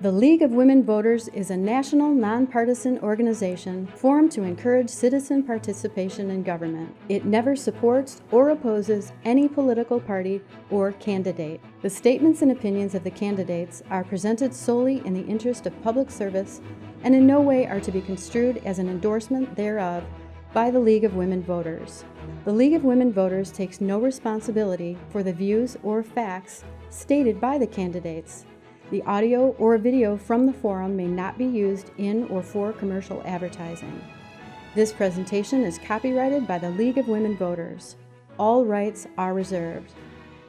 The League of Women Voters is a national, nonpartisan organization formed to encourage citizen participation in government. It never supports or opposes any political party or candidate. The statements and opinions of the candidates are presented solely in the interest of public service and in no way are to be construed as an endorsement thereof by the League of Women Voters. The League of Women Voters takes no responsibility for the views or facts stated by the candidates. The audio or video from the forum may not be used in or for commercial advertising. This presentation is copyrighted by the League of Women Voters. All rights are reserved.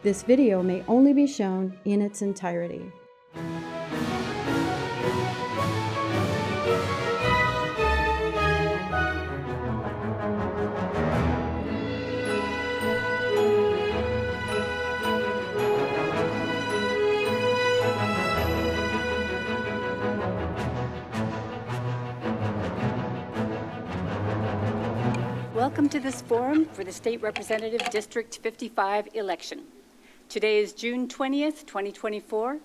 This video may only be shown in its entirety. Welcome to this forum for the State Representative District 55 election. Today is June 20th, 2024.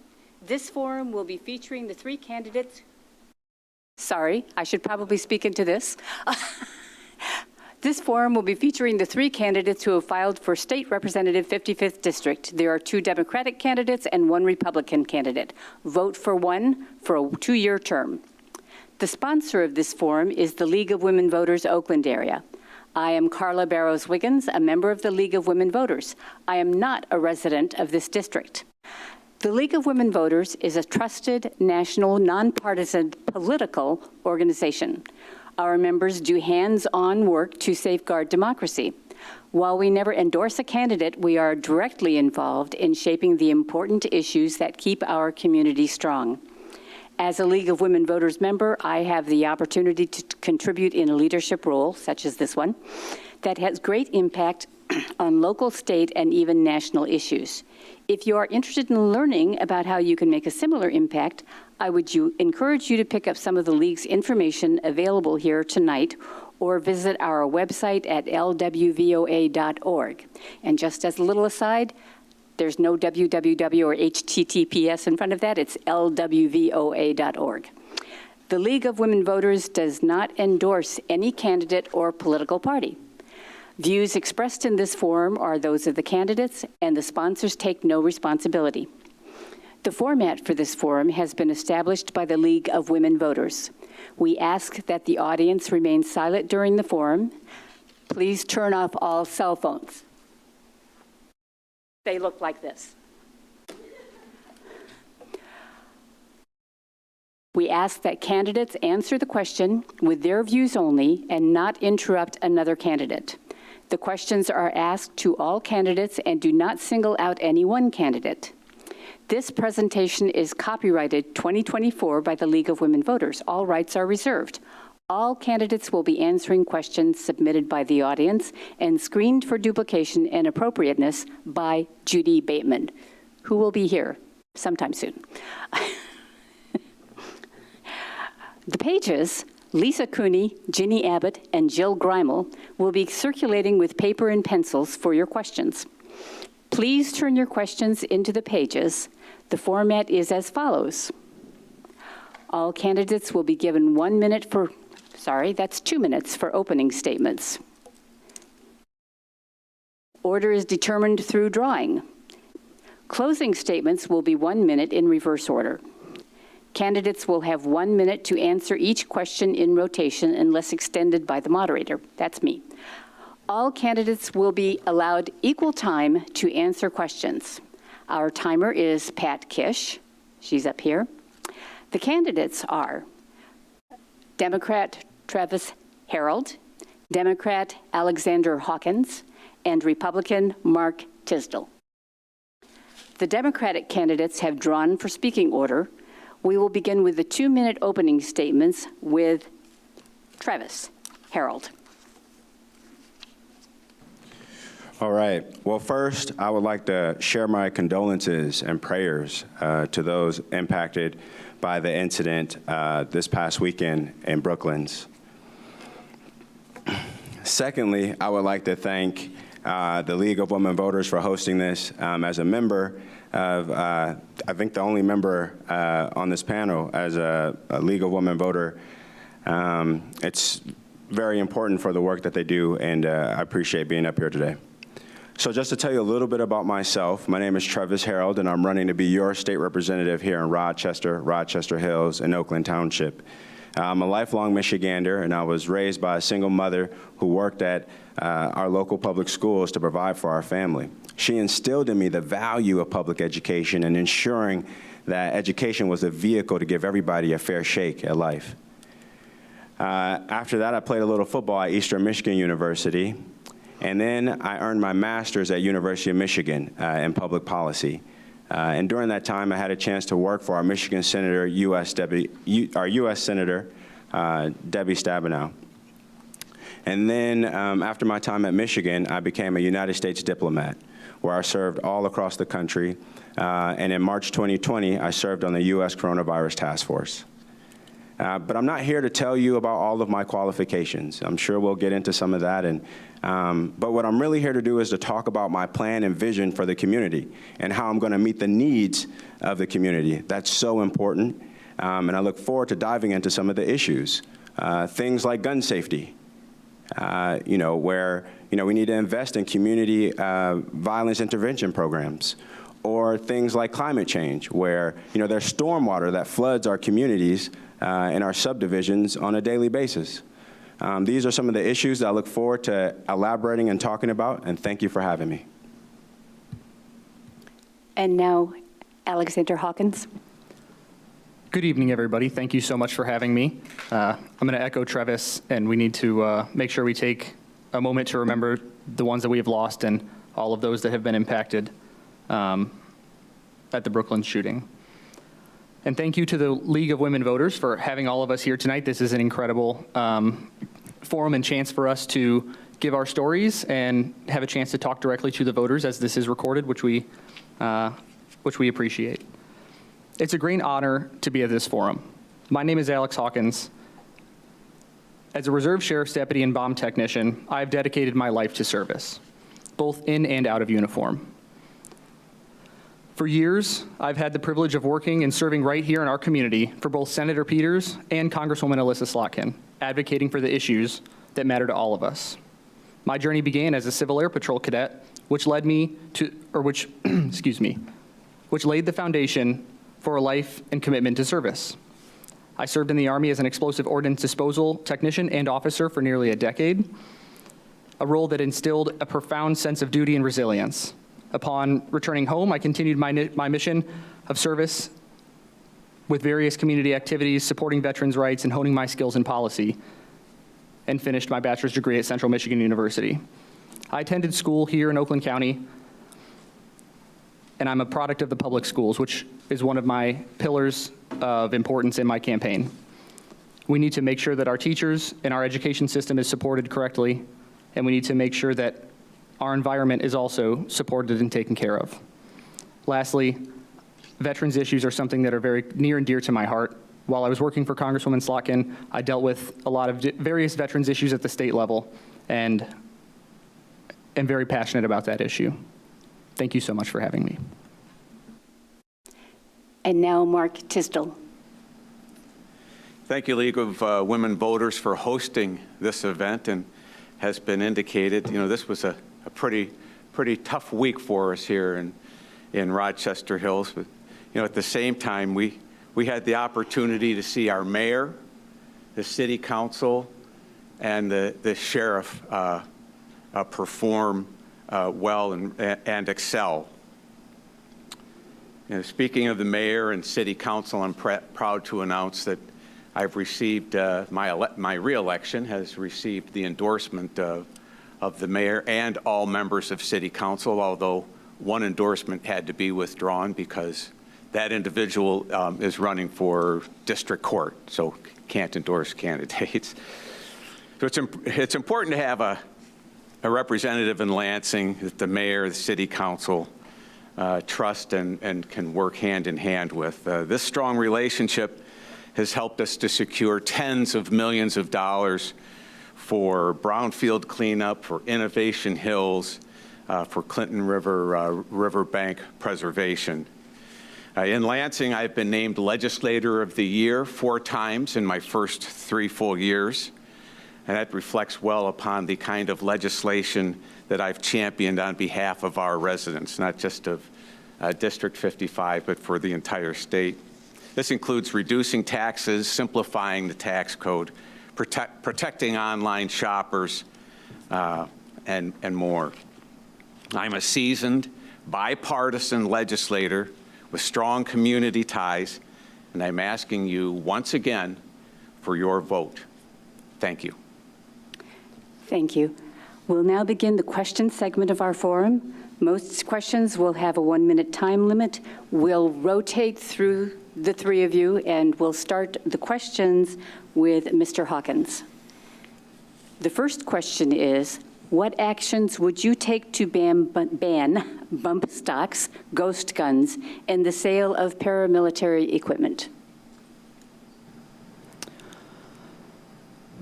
This forum will be featuring the three candidates. Sorry, I should probably speak into this. This forum will be featuring the three candidates who have filed for State Representative 55th District. There are 2 Democratic candidates and 1 Republican candidate. Vote for one for a 2-year term. The sponsor of this forum is the League of Women Voters, Oakland area. I am Carla Barrows-Wiggins, a member of the League of Women Voters. I am not a resident of this district. The League of Women Voters is a trusted, national, nonpartisan political organization. Our members do hands-on work to safeguard democracy. While we never endorse a candidate, we are directly involved in shaping the important issues that keep our community strong. As a League of Women Voters member, I have the opportunity to contribute in a leadership role, such as this one, that has great impact on local, state, and even national issues. If you are interested in learning about how you can make a similar impact, I would encourage you to pick up some of the League's information available here tonight or visit our website at lwvoa.org. And just as a little aside, there's no www or HTTPS in front of that. It's lwvoa.org. The League of Women Voters does not endorse any candidate or political party. Views expressed in this forum are those of the candidates, and the sponsors take no responsibility. The format for this forum has been established by the League of Women Voters. We ask that the audience remain silent during the forum. Please turn off all cell phones. They look like this. We ask that candidates answer the question with their views only and not interrupt another candidate. The questions are asked to all candidates and do not single out any one candidate. This presentation is copyrighted 2024 by the League of Women Voters. All rights are reserved. All candidates will be answering questions submitted by the audience and screened for duplication and appropriateness by Judy Bateman, who will be here sometime soon. The pages, Lisa Cooney, Ginny Abbott, and Jill Greimel, will be circulating with paper and pencils for your questions. Please turn your questions into the pages. The format is as follows. All candidates will be given 1 minute for, that's 2 minutes for opening statements. Order is determined through drawing. Closing statements will be 1 minute in reverse order. Candidates will have 1 minute to answer each question in rotation unless extended by the moderator. That's me. All candidates will be allowed equal time to answer questions. Our timer is Pat Kish. She's up here. The candidates are Democrat Travis Harold, Democrat Alexander Hawkins, and Republican Mark Tisdall. The Democratic candidates have drawn for speaking order. We will begin with the 2-minute opening statements with Travis Harold. All right. Well, first, I would like to share my condolences and prayers to those impacted by the incident this past weekend in Brooklands. Secondly, I would like to thank the League of Women Voters for hosting this. As a member, of, I think, the only member on this panel as a League of Women voter. It's very important for the work that they do, and I appreciate being up here today. So just to tell you a little bit about myself, my name is Travis Harold, and I'm running to be your state representative here in Rochester, Rochester Hills, and Oakland Township. I'm a lifelong Michigander, and I was raised by a single mother who worked at our local public schools to provide for our family. She instilled in me the value of public education and ensuring that education was a vehicle to give everybody a fair shake at life. After that, I played a little football at Eastern Michigan University, and then I earned my master's at University of Michigan in public policy. And during that time, I had a chance to work for our Michigan Senator, our U.S. Senator, Debbie Stabenow. And then after my time at Michigan, I became a United States diplomat, where I served all across the country. And in March 2020, I served on the U.S. Coronavirus Task Force. But I'm not here to tell you about all of my qualifications. I'm sure we'll get into some of that. But what I'm really here to do is to talk about my plan and vision for the community and how I'm going to meet the needs of the community. That's so important. And I look forward to diving into some of the issues. Things like gun safety, where we need to invest in community violence intervention programs. Or things like climate change, where there's stormwater that floods our communities and our subdivisions on a daily basis. These are some of the issues that I look forward to elaborating and talking about, and thank you for having me. And now, Alexander Hawkins. Good evening, everybody. Thank you so much for having me. I'm going to echo Travis, and we need to make sure we take a moment to remember the ones that we have lost and all of those that have been impacted at the Brooklyn shooting. And thank you to the League of Women Voters for having all of us here tonight. This is an incredible forum and chance for us to give our stories and have a chance to talk directly to the voters as this is recorded, which we appreciate. It's a great honor to be at this forum. My name is Alex Hawkins. As a reserve sheriff's deputy and bomb technician, I've dedicated my life to service, both in and out of uniform. For years, I've had the privilege of working and serving right here in our community for both Senator Peters and Congresswoman Alyssa Slotkin, advocating for the issues that matter to all of us. My journey began as a Civil Air Patrol cadet, which led me to, which laid the foundation for a life and commitment to service. I served in the Army as an explosive ordnance disposal technician and officer for nearly a decade, a role that instilled a profound sense of duty and resilience. Upon returning home, I continued my mission of service with various community activities, supporting veterans' rights, and honing my skills in policy, and finished my bachelor's degree at Central Michigan University. I attended school here in Oakland County, and I'm a product of the public schools, which is one of my pillars of importance in my campaign. We need to make sure that our teachers and our education system is supported correctly, and we need to make sure that our environment is also supported and taken care of. Lastly, veterans issues are something that are very near and dear to my heart. While I was working for Congresswoman Slotkin, I dealt with a lot of various veterans issues at the state level, and am very passionate about that issue. Thank you so much for having me. And now, Mark Tisdall. Thank you, League of Women Voters, for hosting this event. And has been indicated, this was a pretty tough week for us here in Rochester Hills. But at the same time, we had the opportunity to see our mayor, the city council, and the sheriff perform well and excel. Speaking of the mayor and city council, I'm proud to announce that I've received, my re-election has received the endorsement of the mayor and all members of city council, although one endorsement had to be withdrawn because that individual is running for district court, so can't endorse candidates. So it's important to have a representative in Lansing that the mayor, the city council trust and can work hand in hand with. This strong relationship has helped us to secure tens of millions of dollars for brownfield cleanup, for Innovation Hills, for Clinton River riverbank preservation. In Lansing, I've been named Legislator of the Year 4 times in my first 3 full years, and that reflects well upon the kind of legislation that I've championed on behalf of our residents, not just of District 55, but for the entire state. This includes reducing taxes, simplifying the tax code, protecting online shoppers, and more. I'm a seasoned, bipartisan legislator with strong community ties, and I'm asking you once again for your vote. Thank you. Thank you. We'll now begin the question segment of our forum. Most questions will have a 1-minute time limit. We'll rotate through the 3 of you, and we'll start the questions with Mr. Hawkins. The first question is, what actions would you take to ban bump stocks, ghost guns, and the sale of paramilitary equipment?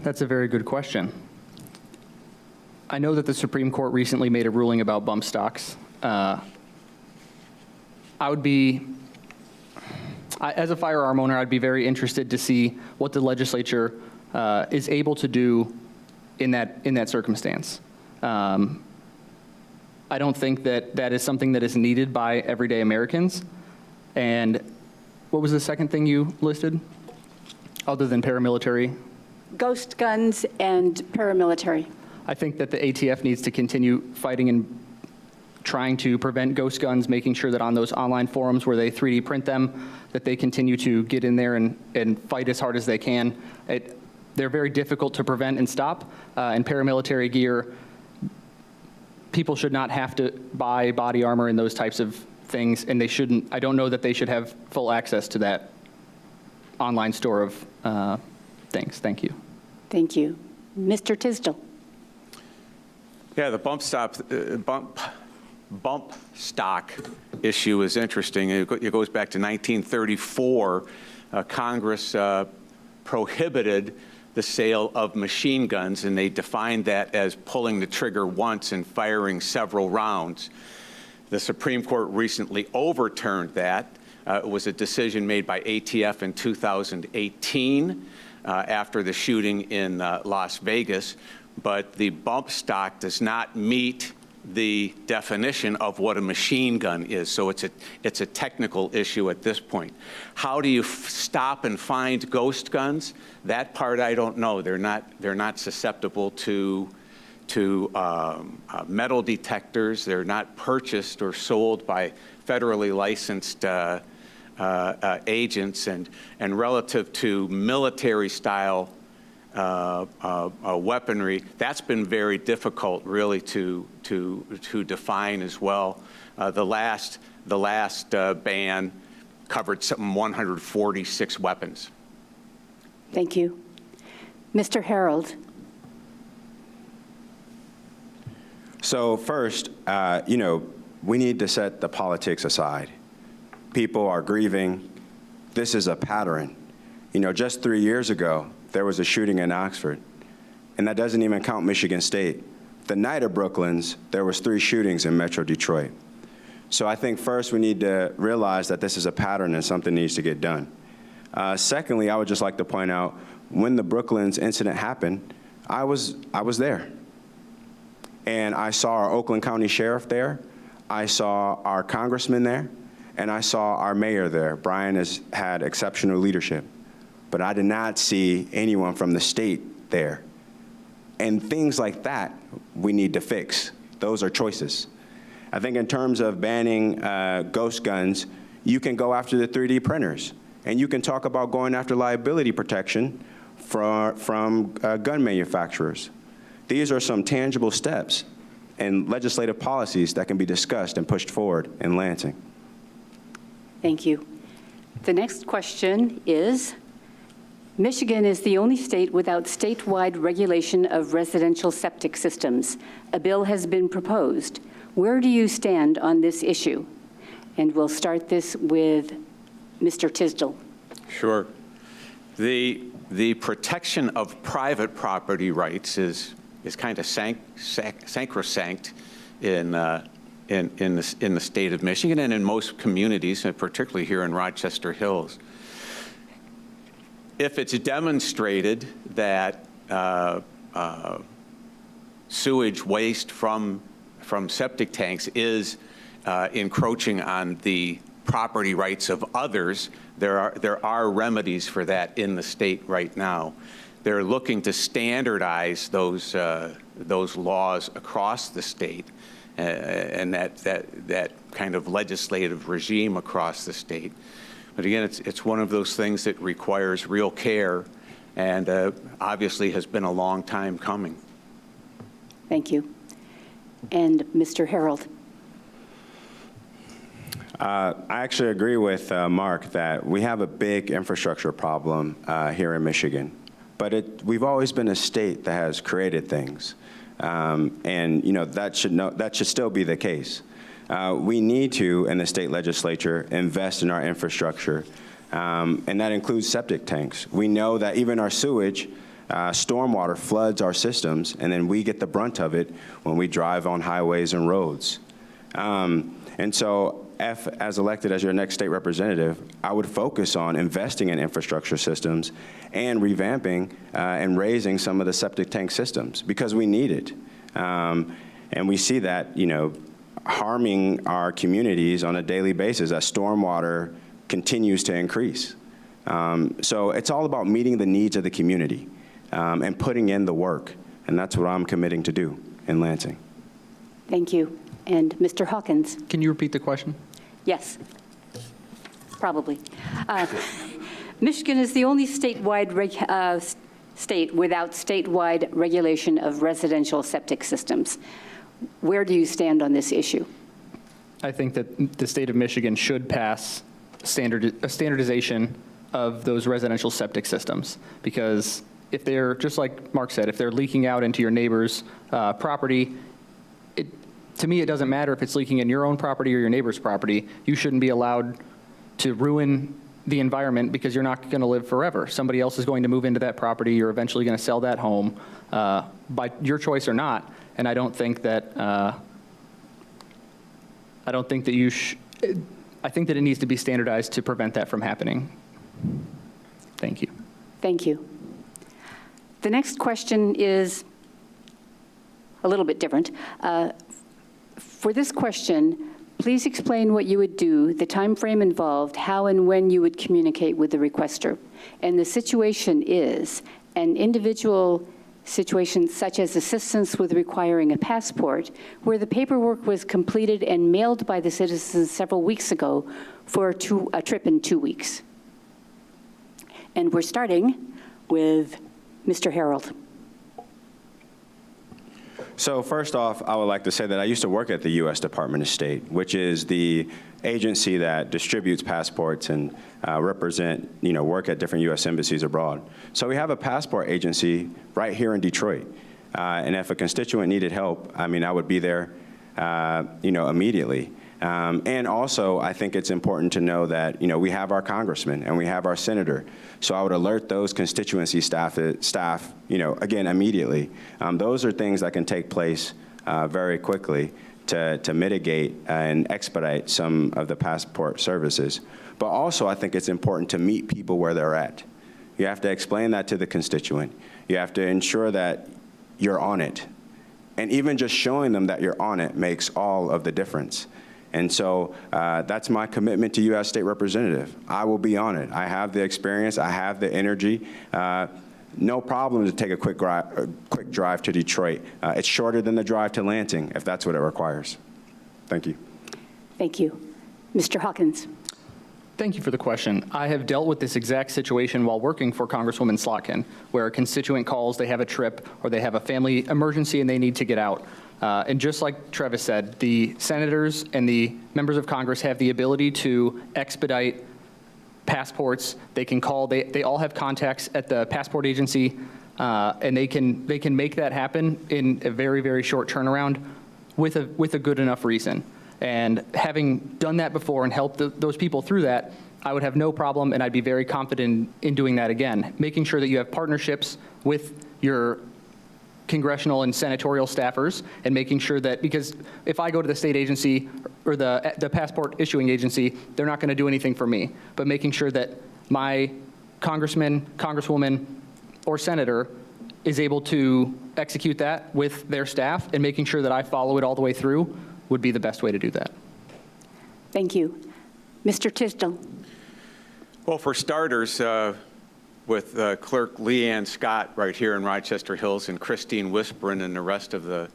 That's a very good question. I know that the Supreme Court recently made a ruling about bump stocks. As a firearm owner, I'd be very interested to see what the legislature is able to do in that circumstance. I don't think that is something that is needed by everyday Americans. And what was the second thing you listed, other than paramilitary? Ghost guns and paramilitary. I think that the ATF needs to continue fighting and trying to prevent ghost guns, making sure that on those online forums where they 3D print them, that they continue to get in there and fight as hard as they can. They're very difficult to prevent and stop, and paramilitary gear, people should not have to buy body armor and those types of things, and they shouldn't. I don't know that they should have full access to that online store of things. Thank you. Thank you. Mr. Tisdall. Yeah, the bump stock issue is interesting. It goes back to 1934. Congress prohibited the sale of machine guns, and they defined that as pulling the trigger once and firing several rounds. The Supreme Court recently overturned that. It was a decision made by ATF in 2018 after the shooting in Las Vegas, but the bump stock does not meet the definition of what a machine gun is, so it's a technical issue at this point. How do you stop and find ghost guns? That part I don't know. They're not susceptible to metal detectors. They're not purchased or sold by federally licensed agents, and relative to military style weaponry, that's been very difficult really to define as well. The last ban covered some 146 weapons. Thank you. Mr. Harold. So first, we need to set the politics aside. People are grieving. This is a pattern. Just 3 years ago, there was a shooting in Oxford, and that doesn't even count Michigan State. The night of Brooklyns, there was 3 shootings in Metro Detroit. So I think first we need to realize that this is a pattern and something needs to get done. Secondly, I would just like to point out, when the Brooklyns incident happened, I was there. And I saw our Oakland County Sheriff there, I saw our congressman there, and I saw our mayor there. Brian has had exceptional leadership. But I did not see anyone from the state there. And things like that, we need to fix. Those are choices. I think in terms of banning ghost guns, you can go after the 3D printers, and you can talk about going after liability protection from gun manufacturers. These are some tangible steps and legislative policies that can be discussed and pushed forward in Lansing. Thank you. The next question is, Michigan is the only state without statewide regulation of residential septic systems. A bill has been proposed. Where do you stand on this issue? And we'll start this with Mr. Tisdall. Sure. The protection of private property rights is kind of sacrosanct in the state of Michigan and in most communities, and particularly here in Rochester Hills. If it's demonstrated that sewage waste from septic tanks is encroaching on the property rights of others, there are remedies for that in the state right now. They're looking to standardize those laws across the state, and that kind of legislative regime across the state. But again, it's one of those things that requires real care, and obviously has been a long time coming. Thank you. And Mr. Harold. I actually agree with Mark that we have a big infrastructure problem here in Michigan, but we've always been a state that has created things, and that should still be the case. We need to, in the state legislature, invest in our infrastructure, and that includes septic tanks. We know that even our sewage, stormwater floods our systems, and then we get the brunt of it when we drive on highways and roads. And so, as elected as your next state representative, I would focus on investing in infrastructure systems and revamping and raising some of the septic tank systems because we need it. And we see that, harming our communities on a daily basis as stormwater continues to increase. So it's all about meeting the needs of the community and putting in the work. And that's what I'm committing to do in Lansing. Thank you. And Mr. Hawkins. Can you repeat the question? Yes, probably. Michigan is the only statewide state without statewide regulation of residential septic systems. Where do you stand on this issue? I think that the state of Michigan should pass a standardization of those residential septic systems, because if they're, just like Mark said, if they're leaking out into your neighbor's property, to me, it doesn't matter if it's leaking in your own property or your neighbor's property. You shouldn't be allowed to ruin the environment because you're not going to live forever. Somebody else is going to move into that property. You're eventually going to sell that home by your choice or not. And I don't think that I think that it needs to be standardized to prevent that from happening. Thank you. Thank you. The next question is a little bit different. For this question, please explain what you would do, the time frame involved, how and when you would communicate with the requester. And the situation is an individual situation such as assistance with requiring a passport, where the paperwork was completed and mailed by the citizens several weeks ago for a trip in 2 weeks. And we're starting with Mr. Harold. So first off, I would like to say that I used to work at the U.S. Department of State, which is the agency that distributes passports and work at different U.S. embassies abroad. So we have a passport agency right here in Detroit. And if a constituent needed help, I would be there, immediately. And also, I think it's important to know that, we have our congressman and we have our senator. So I would alert those constituency staff, again, immediately. Those are things that can take place very quickly to mitigate and expedite some of the passport services. But also, I think it's important to meet people where they're at. You have to explain that to the constituent. You have to ensure that you're on it. And even just showing them that you're on it makes all of the difference. And so that's my commitment to you as state representative. I will be on it. I have the experience. I have the energy. No problem to take a quick drive to Detroit. It's shorter than the drive to Lansing, if that's what it requires. Thank you. Thank you. Mr. Hawkins. Thank you for the question. I have dealt with this exact situation while working for Congresswoman Slotkin, where a constituent calls, they have a trip, or they have a family emergency and they need to get out. And just like Travis said, the senators and the members of Congress have the ability to expedite passports. They can call, they all have contacts at the passport agency, and they can make that happen in a very, very short turnaround with a good enough reason. And having done that before and helped those people through that, I would have no problem, and I'd be very confident in doing that again. Making sure that you have partnerships with your congressional and senatorial staffers and making sure that, because if I go to the state agency or the passport issuing agency, they're not going to do anything for me, but making sure that my congressman, congresswoman, or senator is able to execute that with their staff, and making sure that I follow it all the way through would be the best way to do that. Thank you. Mr. Tisdall. Well, for starters, with Clerk Leanne Scott right here in Rochester Hills and Christine Whispering and the rest of the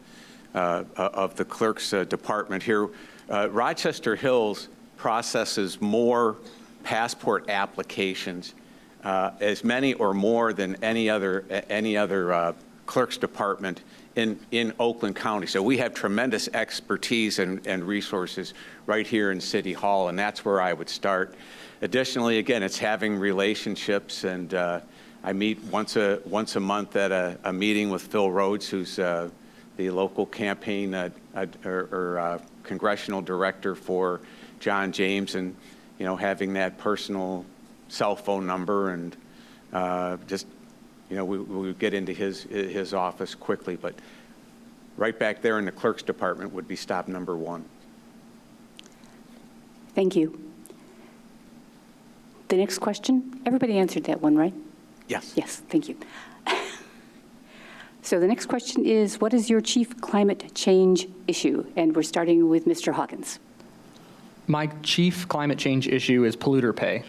clerk's department here, Rochester Hills processes more passport applications, as many or more than any other clerk's department in Oakland County. So we have tremendous expertise and resources right here in City Hall, and that's where I would start. Additionally, again, it's having relationships, and I meet once a month at a meeting with Phil Rhodes, who's the local campaign or congressional director for John James, and having that personal cell phone number, and just we get into his office quickly. But right back there in the clerk's department would be stop number one. Thank you. The next question, everybody answered that one, right? Yes. Yes, thank you. So the next question is, what is your chief climate change issue? And we're starting with Mr. Hawkins. My chief climate change issue is polluter pay,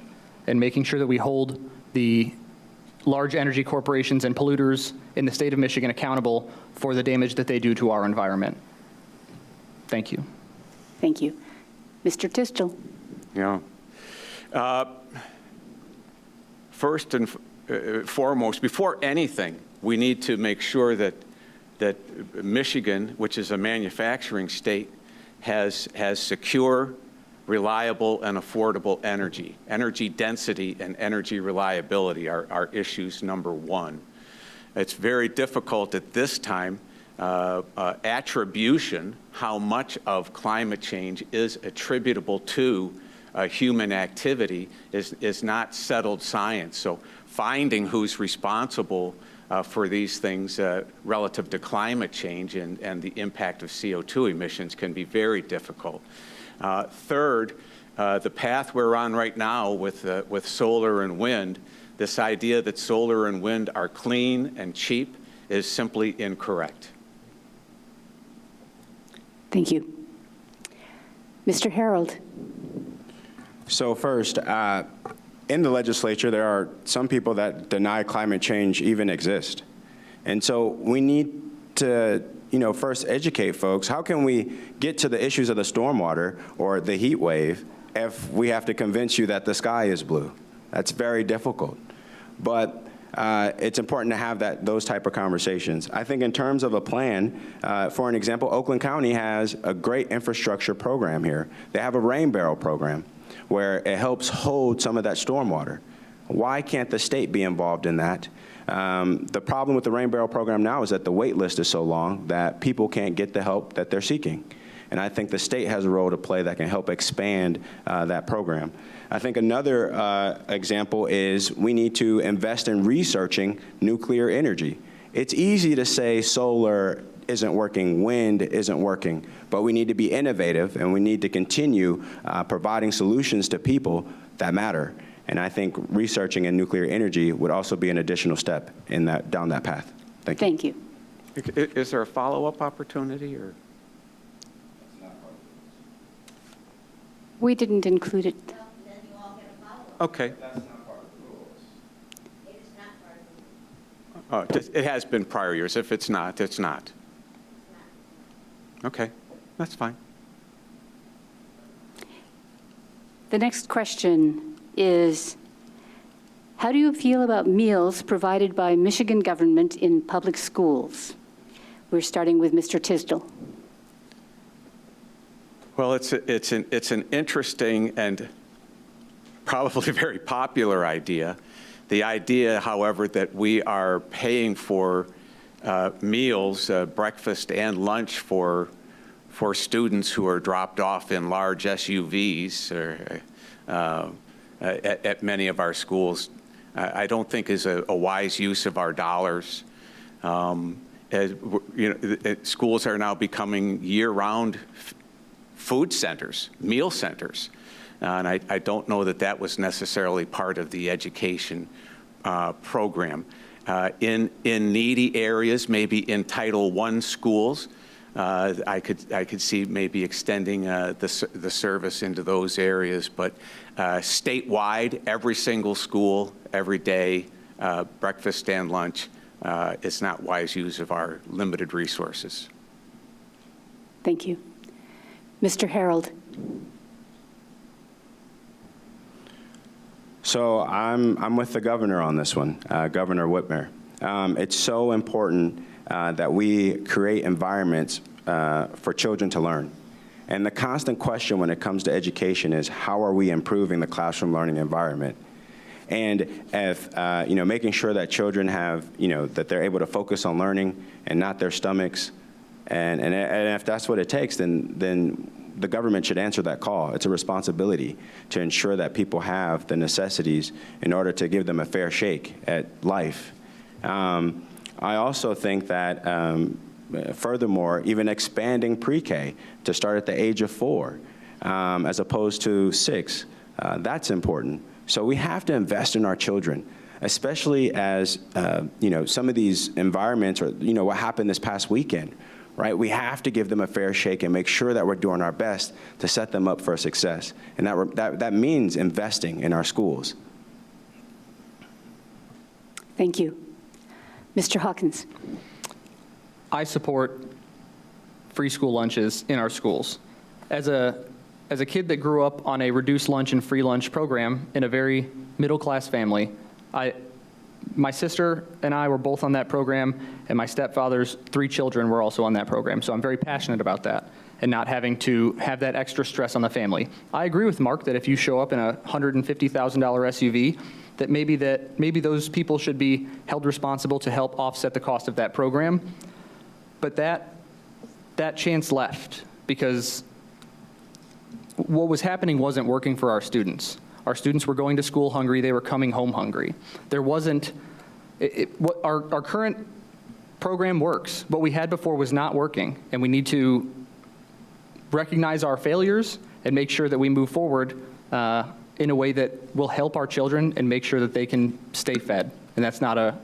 and making sure that we hold the large energy corporations and polluters in the state of Michigan accountable for the damage that they do to our environment. Thank you. Thank you. Mr. Tisdall. First and foremost, before anything, we need to make sure that Michigan, which is a manufacturing state, has secure, reliable, and affordable energy. Energy density and energy reliability are issues number one. It's very difficult at this time. Attribution, how much of climate change is attributable to human activity, is not settled science. So finding who's responsible for these things relative to climate change and the impact of CO2 emissions can be very difficult. Third, the path we're on right now with solar and wind, this idea that solar and wind are clean and cheap is simply incorrect. Thank you. Mr. Harold. So first, in the legislature, there are some people that deny climate change even exist. And so we need to, first educate folks. How can we get to the issues of the stormwater or the heat wave if we have to convince you that the sky is blue? That's very difficult. But it's important to have those type of conversations. I think in terms of a plan, for an example, Oakland County has a great infrastructure program here. They have a rain barrel program where it helps hold some of that stormwater. Why can't the state be involved in that? The problem with the rain barrel program now is that the wait list is so long that people can't get the help that they're seeking. And I think the state has a role to play that can help expand that program. I think another example is we need to invest in researching nuclear energy. It's easy to say solar isn't working, wind isn't working, but we need to be innovative, and we need to continue providing solutions to people that matter. And I think researching in nuclear energy would also be an additional step in down that path. Thank you. Thank you. Is there a follow-up opportunity, or? We didn't include it. Then you all get a follow-up. Okay. That's not part of the rules. It is not part of the rules. It has been prior years. If it's not, it's not. Okay, that's fine. The next question is, how do you feel about meals provided by Michigan government in public schools? We're starting with Mr. Tisdall. Well, it's an interesting and probably very popular idea. The idea, however, that we are paying for meals, breakfast and lunch for students who are dropped off in large SUVs or, at many of our schools, I don't think is a wise use of our dollars. schools are now becoming year-round food centers, meal centers. And I don't know that that was necessarily part of the education program. In needy areas, maybe in Title I schools, I could see maybe extending the service into those areas. But statewide, every single school, every day, breakfast and lunch, is not wise use of our limited resources. Thank you. Mr. Harold. So I'm with the governor on this one, Governor Whitmer. It's so important that we create environments for children to learn. And the constant question when it comes to education is, how are we improving the classroom learning environment? And if, making sure that children have, that they're able to focus on learning and not their stomachs. And if that's what it takes, then the government should answer that call. It's a responsibility to ensure that people have the necessities in order to give them a fair shake at life. I also think that, furthermore, even expanding pre-K to start at the age of 4 as opposed to 6, that's important. So we have to invest in our children, especially as, some of these environments, or, what happened this past weekend, right? We have to give them a fair shake and make sure that we're doing our best to set them up for success. And that means investing in our schools. Thank you. Mr. Hawkins. I support free school lunches in our schools. As a kid that grew up on a reduced lunch and free lunch program in a very middle-class family, my sister and I were both on that program, and my stepfather's 3 children were also on that program. So I'm very passionate about that and not having to have that extra stress on the family. I agree with Mark that if you show up in a $150,000 SUV, that maybe those people should be held responsible to help offset the cost of that program. But that chance left because what was happening wasn't working for our students. Our students were going to school hungry. They were coming home hungry. There wasn't, what our current program works. What we had before was not working, and we need to recognize our failures and make sure that we move forward in a way that will help our children and make sure that they can stay fed. And that's not a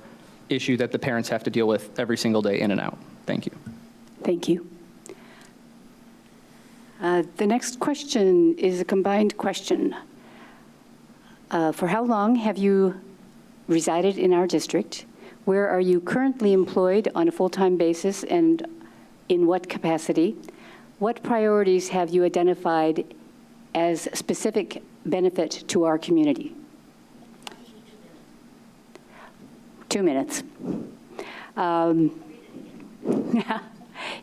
issue that the parents have to deal with every single day in and out. Thank you. Thank you. The next question is a combined question. For how long have you resided in our district? Where are you currently employed on a full-time basis, and in what capacity? What priorities have you identified as specific benefit to our community? 2 minutes.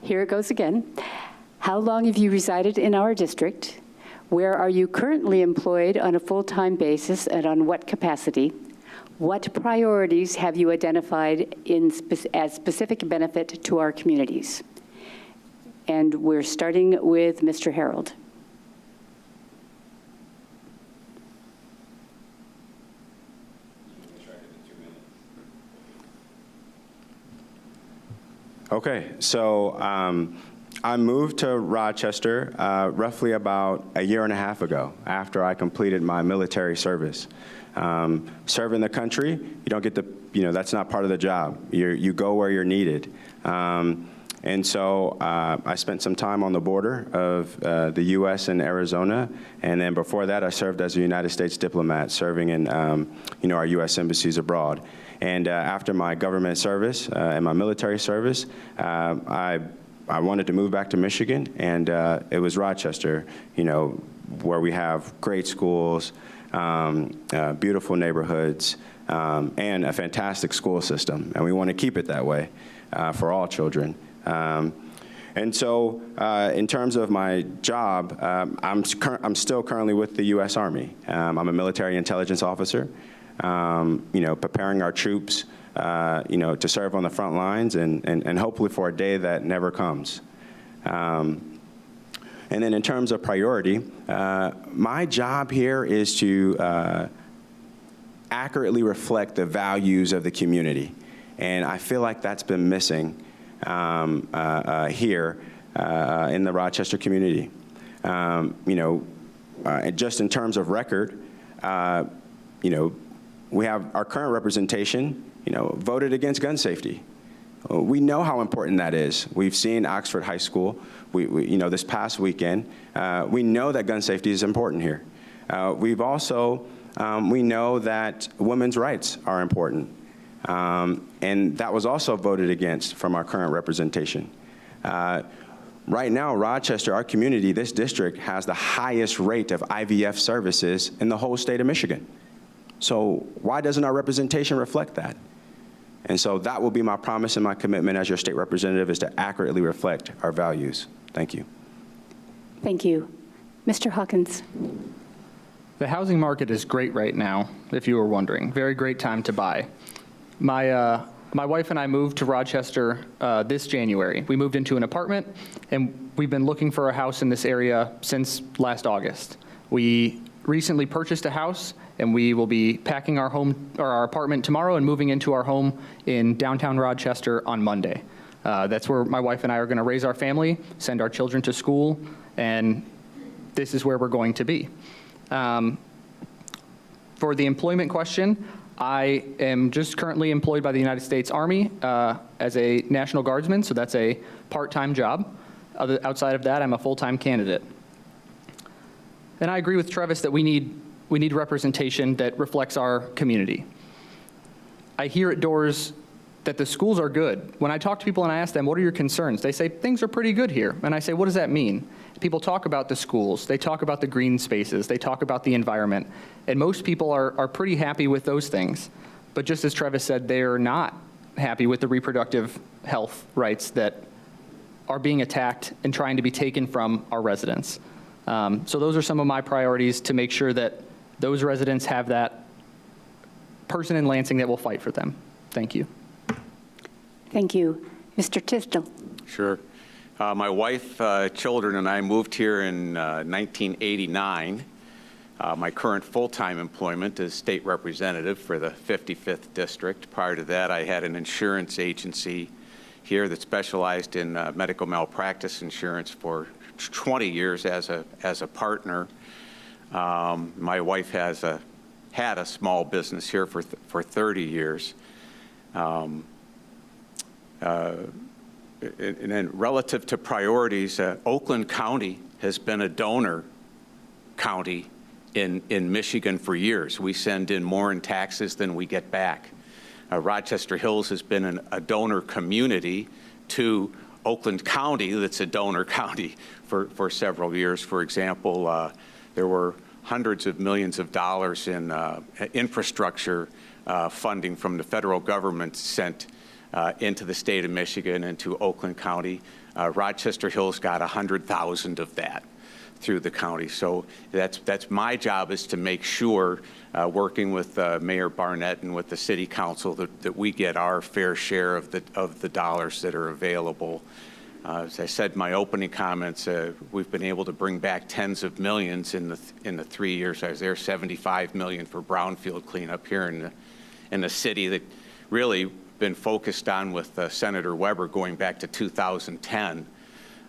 Here it goes again. How long have you resided in our district? Where are you currently employed on a full-time basis, and on what capacity? What priorities have you identified as specific benefit to our communities? And we're starting with Mr. Harold. Okay, so I moved to Rochester roughly about a year and a half ago after I completed my military service. Serving the country, you don't get to, that's not part of the job. You go where you're needed. And so I spent some time on the border of the U.S. and Arizona, and then before that I served as a United States diplomat, serving in our U.S. embassies abroad. And after my government service and my military service, I wanted to move back to Michigan, and it was Rochester, where we have great schools, beautiful neighborhoods, and a fantastic school system. And we want to keep it that way for all children. And so in terms of my job, I'm still currently with the U.S. Army. I'm a military intelligence officer, preparing our troops to serve on the front lines and hopefully for a day that never comes. And then in terms of priority, my job here is to accurately reflect the values of the community. And I feel like that's been missing here in the Rochester community. And just in terms of record, we have our current representation, voted against gun safety. We know how important that is. We've seen Oxford High School, this past weekend. We know that gun safety is important here. We've also, we know that women's rights are important. And that was also voted against from our current representation. Right now, Rochester, our community, this district has the highest rate of IVF services in the whole state of Michigan. So why doesn't our representation reflect that? And so that will be my promise and my commitment as your state representative, is to accurately reflect our values. Thank you. Thank you. Mr. Hawkins. The housing market is great right now, if you were wondering. Very great time to buy. My wife and I moved to Rochester this January. We moved into an apartment, and we've been looking for a house in this area since last August. We recently purchased a house, and we will be packing our apartment tomorrow and moving into our home in downtown Rochester on Monday. That's where my wife and I are going to raise our family, send our children to school, and this is where we're going to be. For the employment question, I am just currently employed by the United States Army as a National Guardsman, so that's a part-time job. Outside of that, I'm a full-time candidate. And I agree with Travis that we need representation that reflects our community. I hear at doors that the schools are good. When I talk to people and I ask them, what are your concerns? They say, things are pretty good here. And I say, what does that mean? People talk about the schools. They talk about the green spaces. They talk about the environment. And most people are pretty happy with those things. But just as Travis said, they're not happy with the reproductive health rights that are being attacked and trying to be taken from our residents. So those are some of my priorities to make sure that those residents have that person in Lansing that will fight for them. Thank you. Thank you. Mr. Tisdall. Sure. My wife, children, and I moved here in 1989. My current full-time employment is state representative for the 55th District. Prior to that, I had an insurance agency here that specialized in medical malpractice insurance for 20 years as a partner. My wife had a small business here for 30 years. And then relative to priorities, Oakland County has been a donor county in Michigan for years. We send in more in taxes than we get back. Rochester Hills has been a donor community to Oakland County that's a donor county for several years. For example, there were hundreds of millions of dollars in infrastructure funding from the federal government sent into the state of Michigan and to Oakland County. Rochester Hills got 100,000 of that through the county. So that's my job, is to make sure, working with Mayor Barnett and with the City Council, that we get our fair share of the dollars that are available. As I said in my opening comments, we've been able to bring back tens of millions in the 3 years I was there. 75 million for brownfield cleanup here in the city that really been focused on with Senator Weber going back to 2010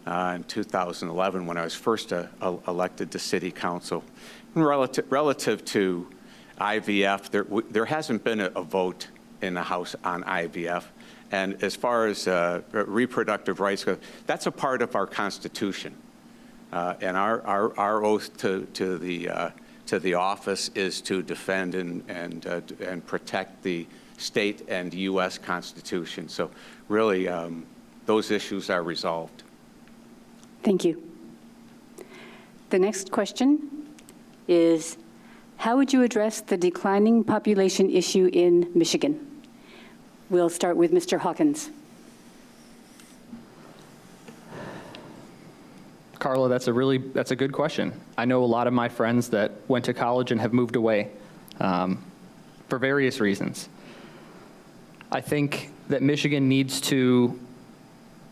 and 2011 when I was first elected to City Council. And relative to IVF, there hasn't been a vote in the House on IVF. And as far as reproductive rights go, that's a part of our Constitution. And our oath to the office is to defend and protect the state and U.S. Constitution. So really, those issues are resolved. Thank you. The next question is, how would you address the declining population issue in Michigan? We'll start with Mr. Hawkins. Carla, that's a good question. I know a lot of my friends that went to college and have moved away for various reasons. I think that Michigan needs to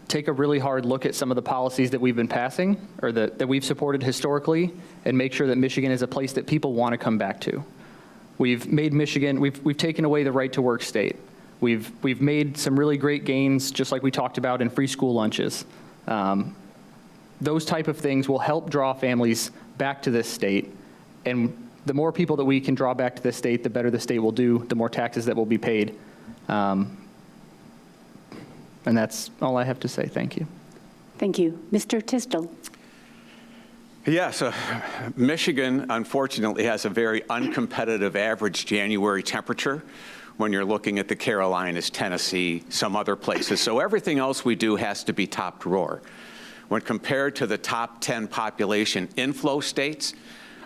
take a really hard look at some of the policies that we've been passing or that we've supported historically and make sure that Michigan is a place that people want to come back to. We've made Michigan, we've taken away the right to work state. We've made some really great gains, just like we talked about in free school lunches. Those type of things will help draw families back to this state. And the more people that we can draw back to this state, the better the state will do, the more taxes that will be paid. And that's all I have to say. Thank you. Thank you. Mr. Tisdall. Yes, Michigan, unfortunately, has a very uncompetitive average January temperature when you're looking at the Carolinas, Tennessee, some other places. So everything else we do has to be top drawer. When compared to the top 10 population inflow states,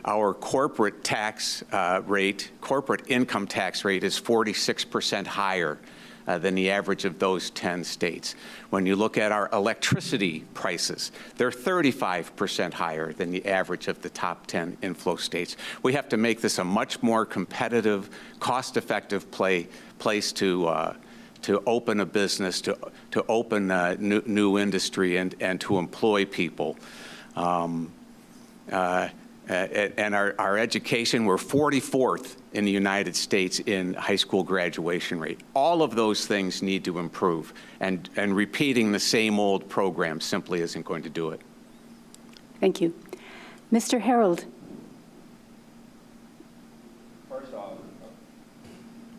our corporate tax rate, corporate income tax rate is 46% higher than the average of those 10 states. When you look at our electricity prices, they're 35% higher than the average of the top 10 inflow states. We have to make this a much more competitive, cost-effective place to open a business, to open new industry and to employ people. And our education, we're 44th in the United States in high school graduation rate. All of those things need to improve, and repeating the same old program simply isn't going to do it. Thank you. Mr. Harold.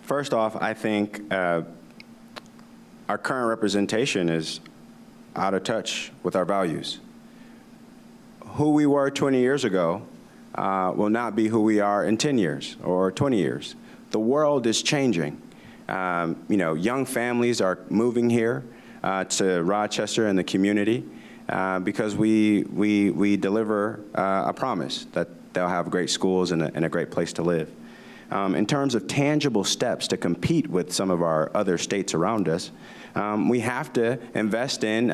First off, I think our current representation is out of touch with our values. Who we were 20 years ago will not be who we are in 10 years or 20 years. The world is changing. Young families are moving here to Rochester and the community because we deliver a promise that they'll have great schools and a great place to live. In terms of tangible steps to compete with some of our other states around us, we have to invest in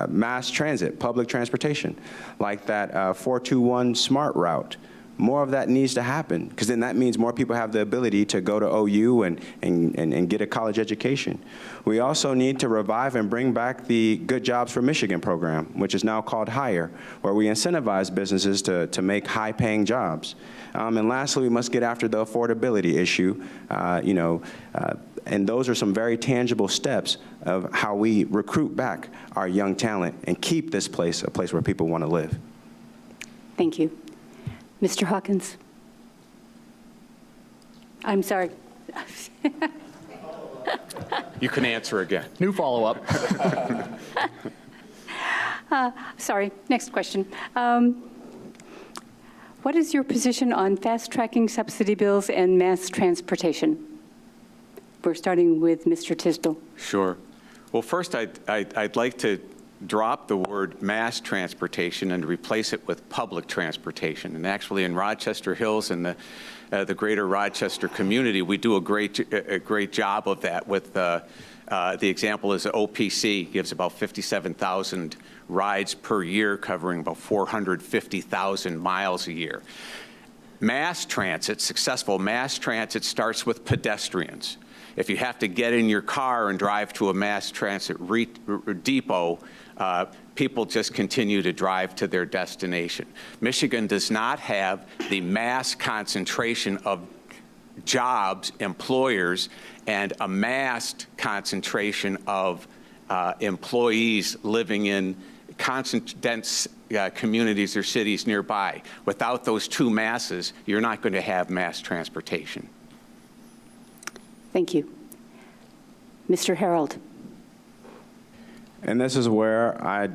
mass transit, public transportation, like that 421 SMART route. More of that needs to happen, because then that means more people have the ability to go to OU and get a college education. We also need to revive and bring back the Good Jobs for Michigan program, which is now called HIRE, where we incentivize businesses to make high-paying jobs. And lastly, we must get after the affordability issue, and those are some very tangible steps of how we recruit back our young talent and keep this place a place where people want to live. Thank you. Mr. Hawkins. I'm sorry. You can answer again. New follow-up. Sorry, next question. What is your position on fast-tracking subsidy bills and mass transportation? We're starting with Mr. Tisdall. Sure. Well, first, I'd like to drop the word mass transportation and replace it with public transportation. And actually, in Rochester Hills and the greater Rochester community, we do a great job of that. With the example is OPC gives about 57,000 rides per year, covering about 450,000 miles a year. Mass transit, successful mass transit, starts with pedestrians. If you have to get in your car and drive to a mass transit depot, people just continue to drive to their destination. Michigan does not have the mass concentration of jobs, employers, and a massed concentration of employees living in dense communities or cities nearby. Without those two masses, you're not going to have mass transportation. Thank you. Mr. Harold. And this is where I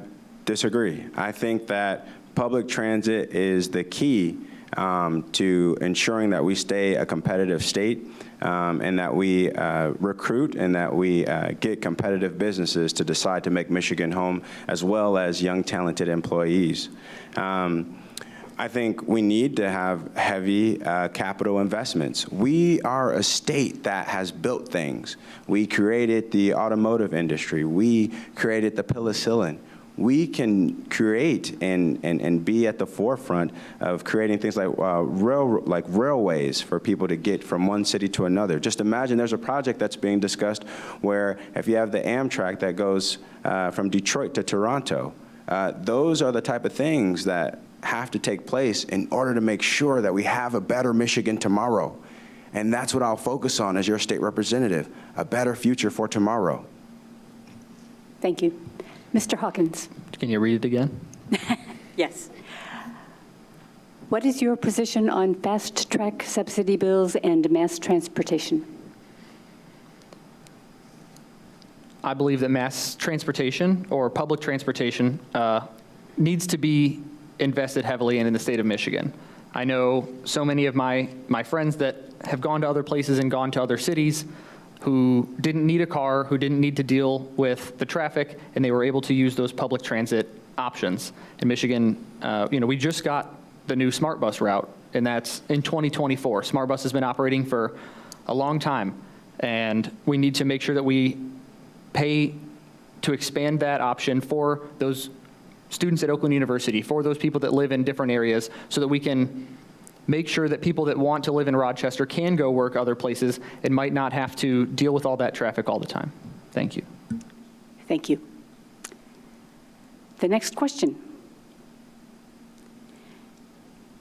disagree. I think that public transit is the key to ensuring that we stay a competitive state and that we recruit and that we get competitive businesses to decide to make Michigan home, as well as young, talented employees. I think we need to have heavy capital investments. We are a state that has built things. We created the automotive industry. We created the penicillin. We can create and be at the forefront of creating things like railways for people to get from one city to another. Just imagine there's a project that's being discussed where if you have the Amtrak that goes from Detroit to Toronto, those are the type of things that have to take place in order to make sure that we have a better Michigan tomorrow. And that's what I'll focus on as your state representative, a better future for tomorrow. Thank you. Mr. Hawkins? Can you read it again? Yes. What is your position on fast-track subsidy bills and mass transportation? I believe that mass transportation or public transportation needs to be invested heavily in the state of Michigan. I know so many of my friends that have gone to other places and gone to other cities who didn't need a car, who didn't need to deal with the traffic, and they were able to use those public transit options. In Michigan, we just got the new Smart Bus route, and that's in 2024. Smart Bus has been operating for a long time, and we need to make sure that we pay to expand that option for those students at Oakland University, for those people that live in different areas, so that we can make sure that people that want to live in Rochester can go work other places and might not have to deal with all that traffic all the time. Thank you. Thank you. The next question.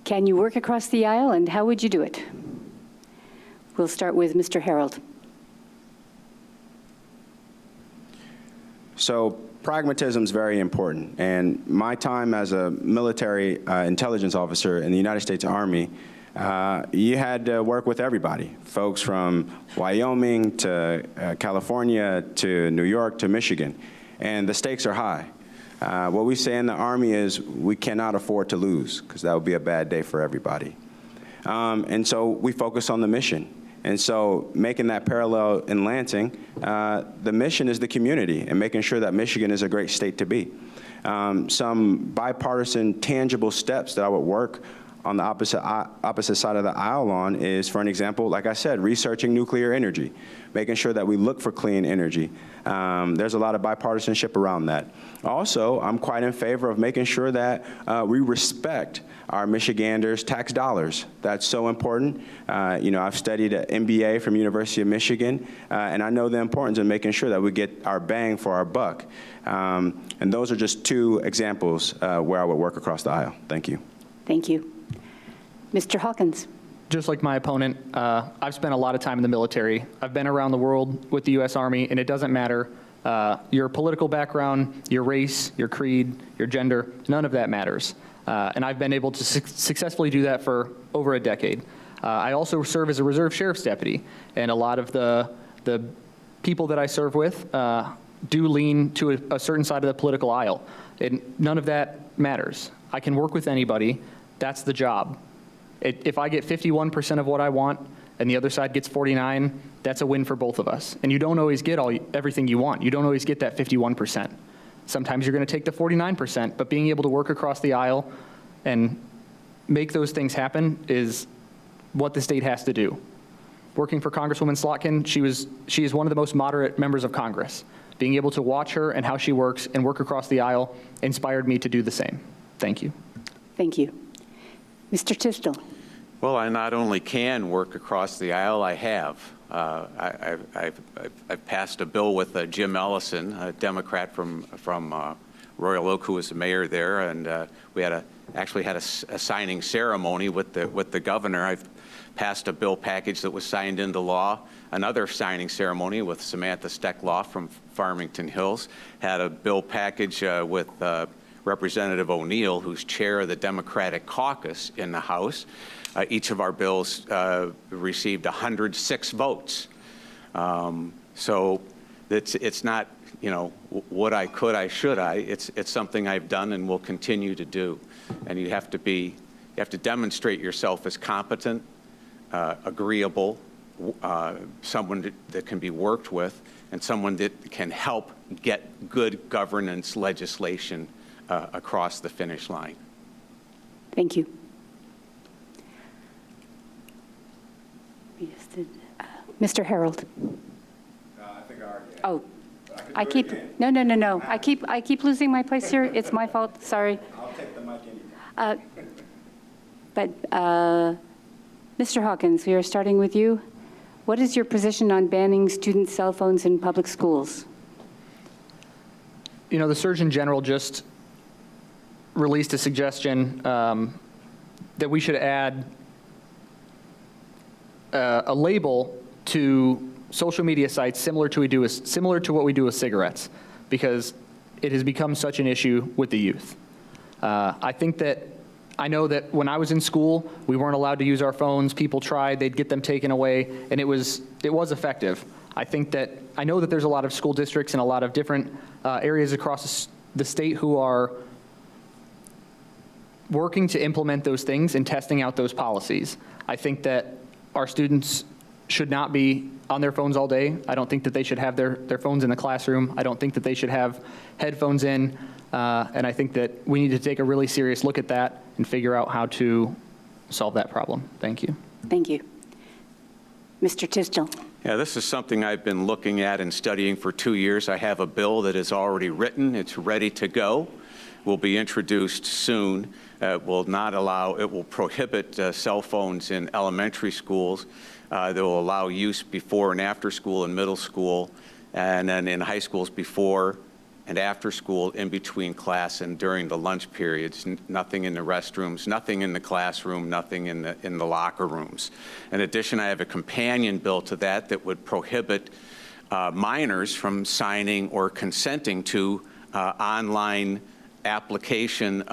Can you work across the aisle, and how would you do it? We'll start with Mr. Harold. So pragmatism is very important. And my time as a military intelligence officer in the United States Army, you had to work with everybody, folks from Wyoming to California to New York to Michigan. And the stakes are high. What we say in the Army is we cannot afford to lose, because that would be a bad day for everybody. And so we focus on the mission. And so making that parallel in Lansing, the mission is the community and making sure that Michigan is a great state to be. Some bipartisan, tangible steps that I would work on the opposite side of the aisle on is, for an example, like I said, researching nuclear energy, making sure that we look for clean energy. There's a lot of bipartisanship around that. Also, I'm quite in favor of making sure that we respect our Michiganders' tax dollars. That's so important. I've studied an MBA from University of Michigan, and I know the importance of making sure that we get our bang for our buck. And those are just two examples where I would work across the aisle. Thank you. Thank you. Mr. Hawkins. Just like my opponent, I've spent a lot of time in the military. I've been around the world with the U.S. Army, and it doesn't matter your political background, your race, your creed, your gender, none of that matters. And I've been able to successfully do that for over a decade. I also serve as a reserve sheriff's deputy, and a lot of the people that I serve with do lean to a certain side of the political aisle. And none of that matters. I can work with anybody. That's the job. If I get 51% of what I want and the other side gets 49, that's a win for both of us. And you don't always get everything you want. You don't always get that 51%. Sometimes you're going to take the 49%, but being able to work across the aisle and make those things happen is what the state has to do. Working for Congresswoman Slotkin, she is one of the most moderate members of Congress. Being able to watch her and how she works and work across the aisle inspired me to do the same. Thank you. Thank you. Mr. Tisdall. Well, I not only can work across the aisle, I have. I've passed a bill with Jim Ellison, a Democrat from Royal Oak, who was the mayor there, and we actually had a signing ceremony with the governor. I've passed a bill package that was signed into law. Another signing ceremony with Samantha Steckloff from Farmington Hills. Had a bill package with Representative O'Neill, who's chair of the Democratic caucus in the House. Each of our bills received 106 votes. So it's not, would I, could I, should I. It's something I've done and will continue to do. And you have to demonstrate yourself as competent, agreeable, someone that can be worked with, and someone that can help get good governance legislation across the finish line. Thank you. Mr. Harold. I think I already did. Oh, I keep, no. I keep losing my place here. It's my fault, sorry. I'll take the mic anytime. But Mr. Hawkins, we are starting with you. What is your position on banning student cell phones in public schools? The Surgeon General just released a suggestion that we should add a label to social media sites similar to what we do with cigarettes, because it has become such an issue with the youth. I know that when I was in school, we weren't allowed to use our phones. People tried, they'd get them taken away, and it was effective. I know that there's a lot of school districts and a lot of different areas across the state who are working to implement those things and testing out those policies. I think that our students should not be on their phones all day. I don't think that they should have their phones in the classroom. I don't think that they should have headphones in. And I think that we need to take a really serious look at that and figure out how to solve that problem. Thank you. Thank you. Mr. Tisdall. Yeah, this is something I've been looking at and studying for 2 years. I have a bill that is already written. It's ready to go. Will be introduced soon. It will prohibit cell phones in elementary schools. That will allow use before and after school and middle school, and then in high schools before and after school, in between class and during the lunch periods. Nothing in the restrooms, nothing in the classroom, nothing in the locker rooms. In addition, I have a companion bill to that would prohibit minors from signing or consenting to online application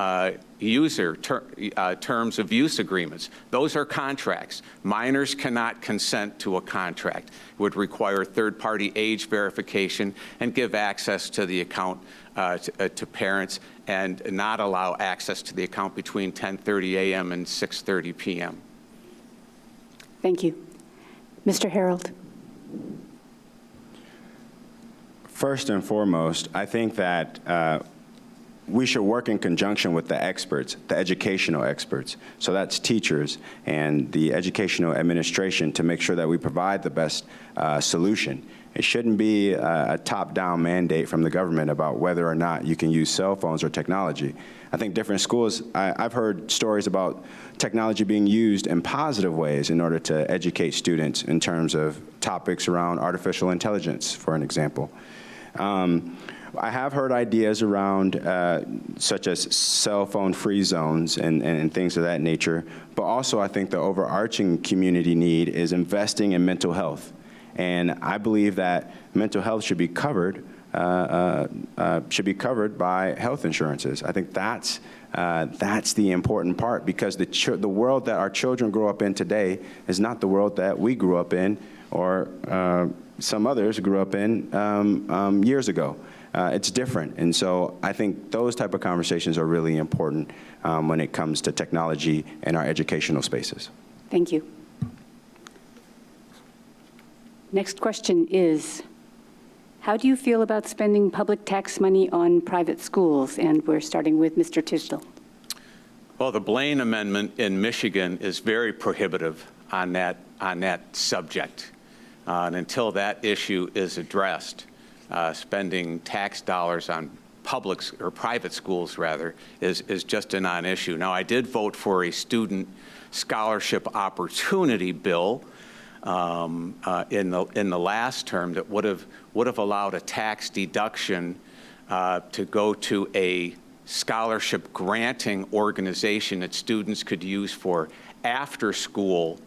terms of use agreements. Those are contracts. Minors cannot consent to a contract. It would require third-party age verification and give access to the account to parents, and not allow access to the account between 10:30 a.m. and 6:30 p.m. Thank you. Mr. Harold. First and foremost, I think that we should work in conjunction with the experts, the educational experts. So that's teachers and the educational administration, to make sure that we provide the best solution. It shouldn't be a top-down mandate from the government about whether or not you can use cell phones or technology. I think different schools, I've heard stories about technology being used in positive ways in order to educate students in terms of topics around artificial intelligence, for an example. I have heard ideas around such as cell phone free zones and things of that nature, but also I think the overarching community need is investing in mental health. And I believe that mental health should be covered by health insurances. I think that's the important part, because the world that our children grow up in today is not the world that we grew up in, or some others grew up in years ago. It's different, and so I think those type of conversations are really important when it comes to technology in our educational spaces. Thank you. Next question is, how do you feel about spending public tax money on private schools? And we're starting with Mr. Tisdall. Well, the Blaine Amendment in Michigan is very prohibitive on that subject. And until that issue is addressed, spending tax dollars on private schools rather is just a non-issue. Now, I did vote for a student scholarship opportunity bill in the last term that would have allowed a tax deduction to go to a scholarship granting organization that students could use for after school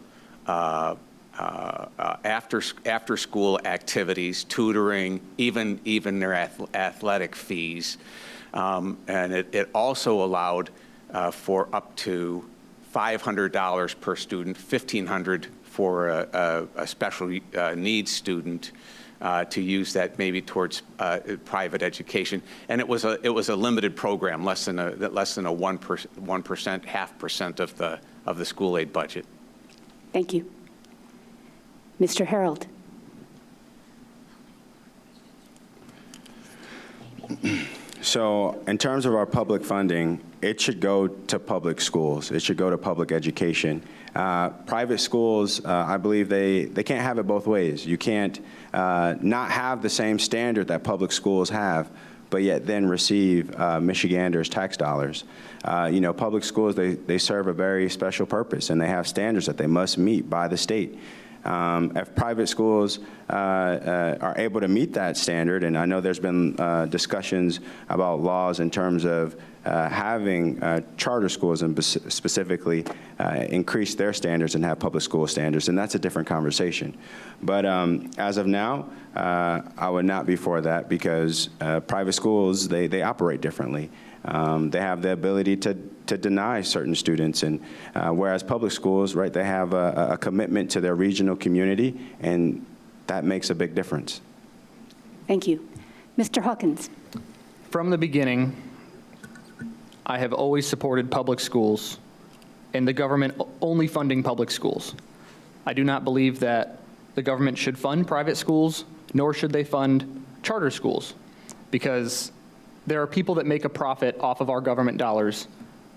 activities, tutoring, even their athletic fees. And it also allowed for up to $500 per student, $1,500 for a special needs student, to use that maybe towards private education. And it was a limited program, less than a 1%, 0.5% of the school aid budget. Thank you. Mr. Harold. So in terms of our public funding, it should go to public schools. It should go to public education. Private schools, I believe they can't have it both ways. You can't not have the same standard that public schools have, but yet then receive Michiganders' tax dollars. Public schools, they serve a very special purpose, and they have standards that they must meet by the state. If private schools are able to meet that standard, and I know there's been discussions about laws in terms of having charter schools and specifically increase their standards and have public school standards, and that's a different conversation. But as of now, I would not be for that because private schools, they operate differently. They have the ability to deny certain students, and whereas public schools, right, they have a commitment to their regional community, and that makes a big difference. Thank you. Mr. Hawkins. From the beginning, I have always supported public schools and the government only funding public schools. I do not believe that the government should fund private schools, nor should they fund charter schools, because there are people that make a profit off of our government dollars,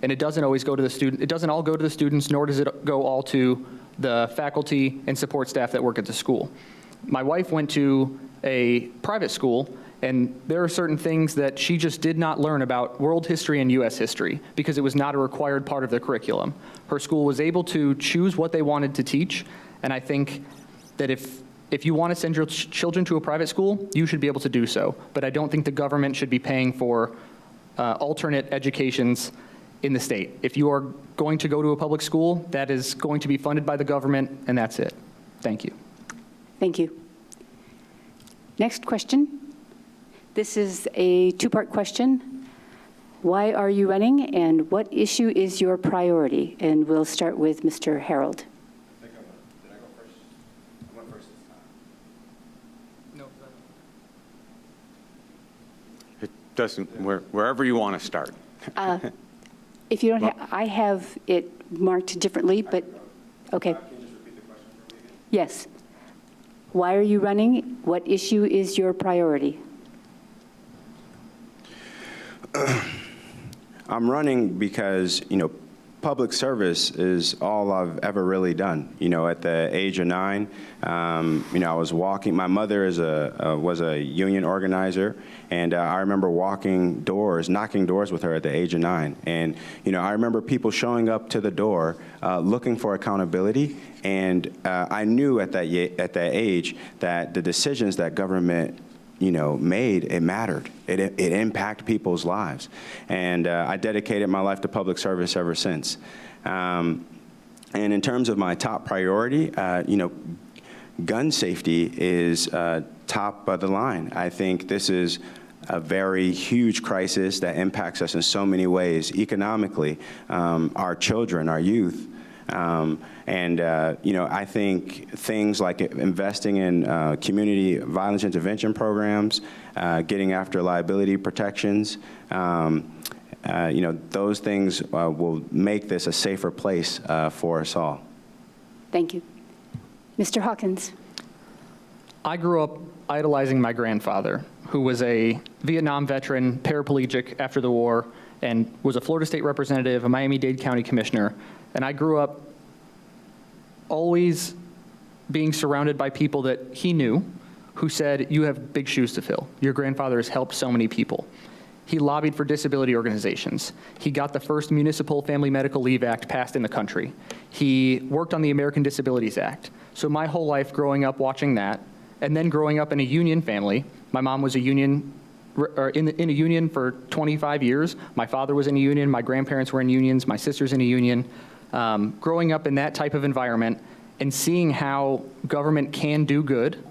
and it doesn't always go to the student. It doesn't all go to the students, nor does it go all to the faculty and support staff that work at the school. My wife went to a private school, and there are certain things that she just did not learn about world history and U.S. history because it was not a required part of the curriculum. Her school was able to choose what they wanted to teach, and I think that if you want to send your children to a private school, you should be able to do so. But I don't think the government should be paying for alternate educations in the state. If you are going to go to a public school, that is going to be funded by the government, and that's it. Thank you. Thank you. Next question. This is a two-part question. Why are you running, and what issue is your priority? And we'll start with Mr. Harold. Did I go first? I went first this time. No. It doesn't, wherever you want to start. If you don't have, I have it marked differently, but, okay. Can you just repeat the question for me again? Yes. Why are you running? What issue is your priority? I'm running because, public service is all I've ever really done. At the age of 9, I was walking. My mother was a union organizer, and I remember knocking doors with her at the age of 9. And, I remember people showing up to the door looking for accountability, and I knew at that age that the decisions that government made, it mattered. It impacted people's lives. And I dedicated my life to public service ever since. And in terms of my top priority, gun safety is top of the line. I think this is a very huge crisis that impacts us in so many ways, economically, our children, our youth. I think things like investing in community violence intervention programs, getting after liability protections, those things will make this a safer place for us all. Thank you. Mr. Hawkins. I grew up idolizing my grandfather, who was a Vietnam veteran, paraplegic after the war, and was a Florida State representative, a Miami-Dade County commissioner. And I grew up always being surrounded by people that he knew who said, you have big shoes to fill. Your grandfather has helped so many people. He lobbied for disability organizations. He got the first Municipal Family Medical Leave Act passed in the country. He worked on the American Disabilities Act. So my whole life growing up watching that, and then growing up in a union family, my mom was in a union for 25 years. My father was in a union. My grandparents were in unions. My sister's in a union. Growing up in that type of environment and seeing how government can do good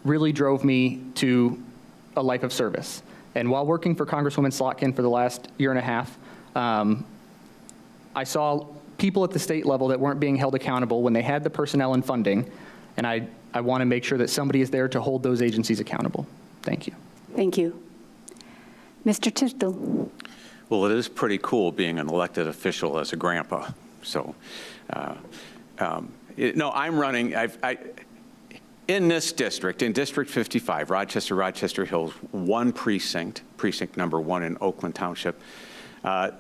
really drove me to a life of service. And while working for Congresswoman Slotkin for the last year and a half, I saw people at the state level that weren't being held accountable when they had the personnel and funding, and I want to make sure that somebody is there to hold those agencies accountable. Thank you. Thank you. Mr. Tisdall. Well, it is pretty cool being an elected official as a grandpa. So, no, I'm running. In this district, in District 55, Rochester Hills, one precinct number 1 in Oakland Township, I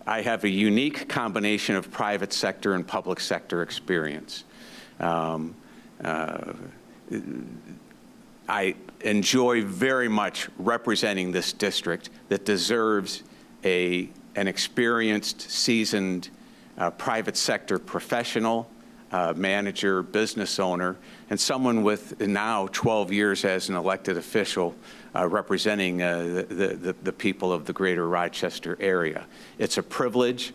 have a unique combination of private sector and public sector experience. I enjoy very much representing this district that deserves an experienced, seasoned private sector professional manager, business owner, and someone with now 12 years as an elected official representing the people of the greater Rochester area. It's a privilege.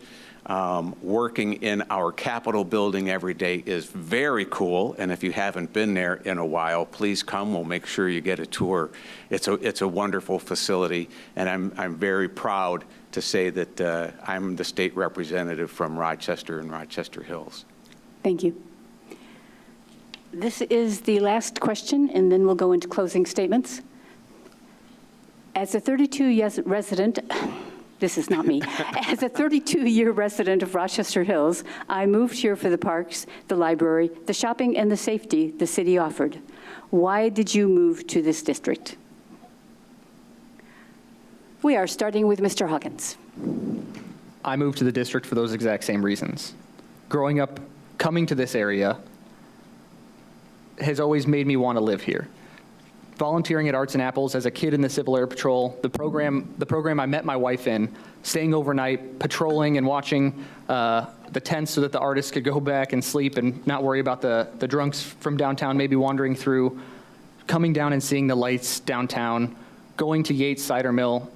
Working in our Capitol building every day is very cool, and if you haven't been there in a while, please come. We'll make sure you get a tour. It's a wonderful facility, and I'm very proud to say that I'm the state representative from Rochester and Rochester Hills. Thank you. This is the last question, and then we'll go into closing statements. As a 32-year resident, this is not me. As a 32-year resident of Rochester Hills, I moved here for the parks, the library, the shopping, and the safety the city offered. Why did you move to this district? We are starting with Mr. Hawkins. I moved to the district for those exact same reasons. Growing up, coming to this area has always made me want to live here. Volunteering at Arts and Apples as a kid in the Civil Air Patrol, the program I met my wife in, staying overnight, patrolling and watching the tents so that the artists could go back and sleep and not worry about the drunks from downtown maybe wandering through, coming down and seeing the lights downtown, going to Yates Cider Mill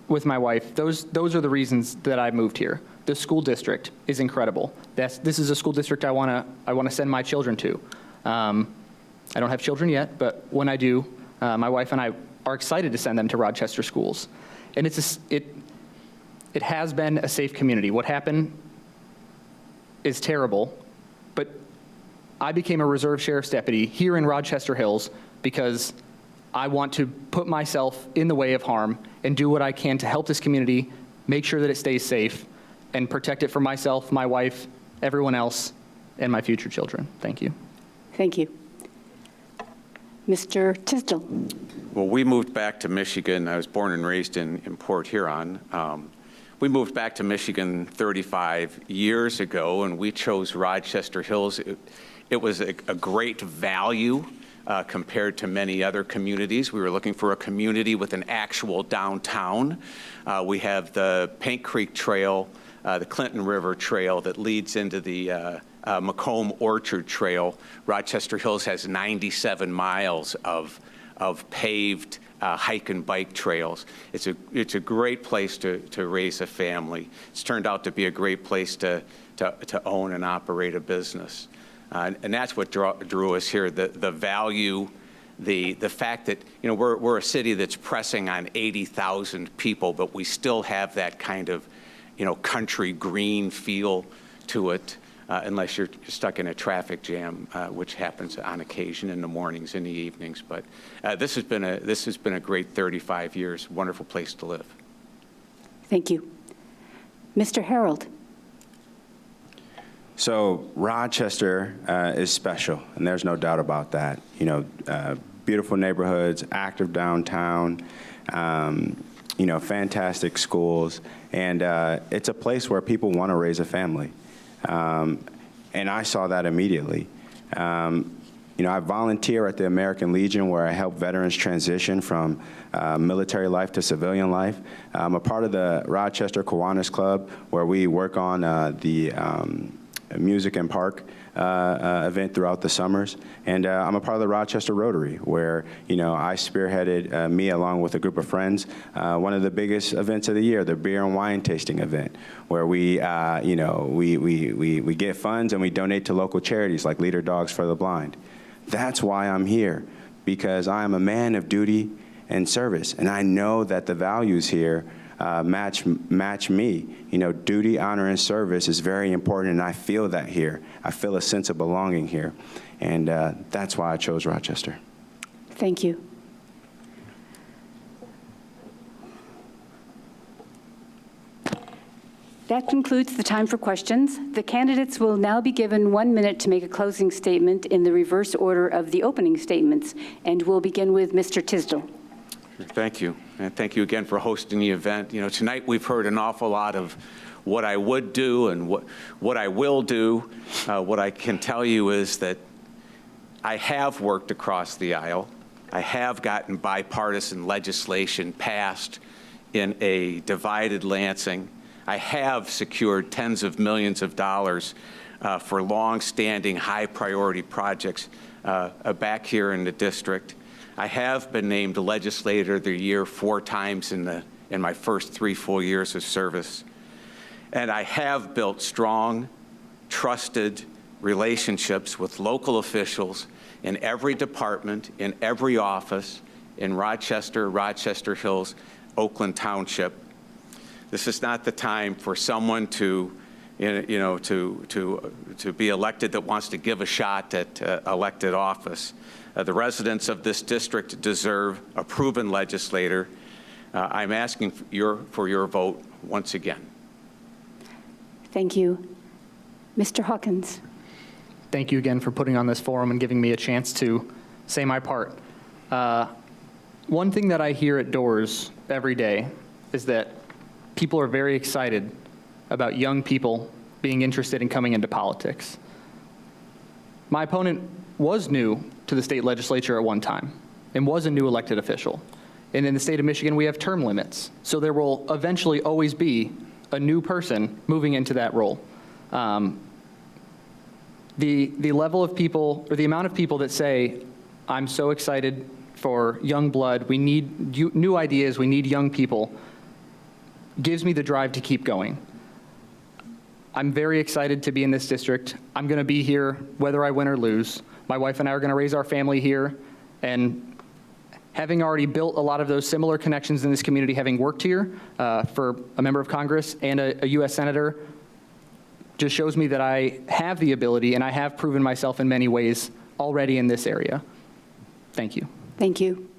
with my wife. Those are the reasons that I moved here. The school district is incredible. This is a school district I want to send my children to. I don't have children yet, but when I do, my wife and I are excited to send them to Rochester schools. And it has been a safe community. What happened is terrible, but I became a reserve sheriff's deputy here in Rochester Hills because I want to put myself in the way of harm and do what I can to help this community, make sure that it stays safe, and protect it for myself, my wife, everyone else, and my future children. Thank you. Thank you. Mr. Tisdall. Well, we moved back to Michigan. I was born and raised in Port Huron. We moved back to Michigan 35 years ago, and we chose Rochester Hills. It was a great value compared to many other communities. We were looking for a community with an actual downtown. We have the Paint Creek Trail, the Clinton River Trail that leads into the Macomb Orchard Trail. Rochester Hills has 97 miles of paved hike and bike trails. It's a great place to raise a family. It's turned out to be a great place to own and operate a business. And that's what drew us here, the value, the fact that, you know, we're a city that's pressing on 80,000 people, but we still have that kind of, you know, country green feel to it. Unless you're stuck in a traffic jam, which happens on occasion in the mornings and the evenings. But this has been a great 35 years, wonderful place to live. Thank you. Mr. Harold. So Rochester is special, and there's no doubt about that. You know, beautiful neighborhoods, active downtown, you know, fantastic schools, and it's a place where people want to raise a family. And I saw that immediately. You know, I volunteer at the American Legion where I help veterans transition from military life to civilian life. I'm a part of the Rochester Kiwanis Club where we work on the music and park event throughout the summers. And I'm a part of the Rochester Rotary where, you know, I spearheaded, me along with a group of friends, one of the biggest events of the year, the beer and wine tasting event, where we, you know, we get funds and we donate to local charities like Leader Dogs for the Blind. That's why I'm here, because I am a man of duty and service, and I know that the values here match me. You know, duty, honor, and service is very important, and I feel that here. I feel a sense of belonging here, and that's why I chose Rochester. Thank you. That concludes the time for questions. The candidates will now be given 1 minute to make a closing statement in the reverse order of the opening statements, and we'll begin with Mr. Tisdall. Thank you. And thank you again for hosting the event. You know, tonight we've heard an awful lot of what I would do and what I will do. What I can tell you is that I have worked across the aisle. I have gotten bipartisan legislation passed in a divided Lansing. I have secured tens of millions of dollars for long-standing, high-priority projects back here in the district. I have been named Legislator of the Year 4 times in my first 3 full years of service. And I have built strong, trusted relationships with local officials in every department, in every office, in Rochester, Rochester Hills, Oakland Township. This is not the time for someone to be elected that wants to give a shot at elected office. The residents of this district deserve a proven legislator. I'm asking for your vote once again. Thank you. Mr. Hawkins. Thank you again for putting on this forum and giving me a chance to say my part. One thing that I hear at doors every day is that people are very excited about young people being interested in coming into politics. My opponent was new to the state legislature at one time and was a new elected official. And in the state of Michigan, we have term limits. So there will eventually always be a new person moving into that role. The level of people, or the amount of people that say, I'm so excited for young blood, we need new ideas, we need young people, gives me the drive to keep going. I'm very excited to be in this district. I'm going to be here whether I win or lose. My wife and I are going to raise our family here, and having already built a lot of those similar connections in this community, having worked here for a member of Congress and a U.S. Senator, just shows me that I have the ability and I have proven myself in many ways already in this area. Thank you. Thank you.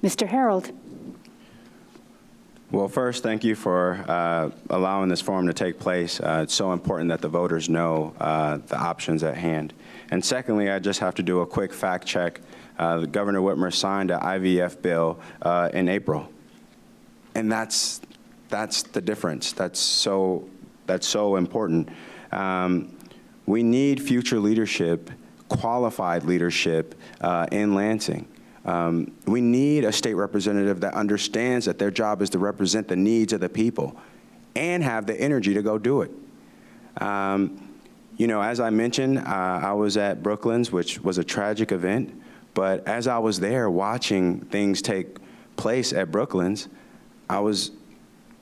Mr. Harold. Well, first, thank you for allowing this forum to take place. It's so important that the voters know the options at hand. And secondly, I just have to do a quick fact check. Governor Whitmer signed an IVF bill in April. And that's the difference. That's so important. We need future leadership, qualified leadership in Lansing. We need a state representative that understands that their job is to represent the needs of the people and have the energy to go do it. You know, as I mentioned, I was at Brooklands, which was a tragic event, but as I was there watching things take place at Brooklands, I was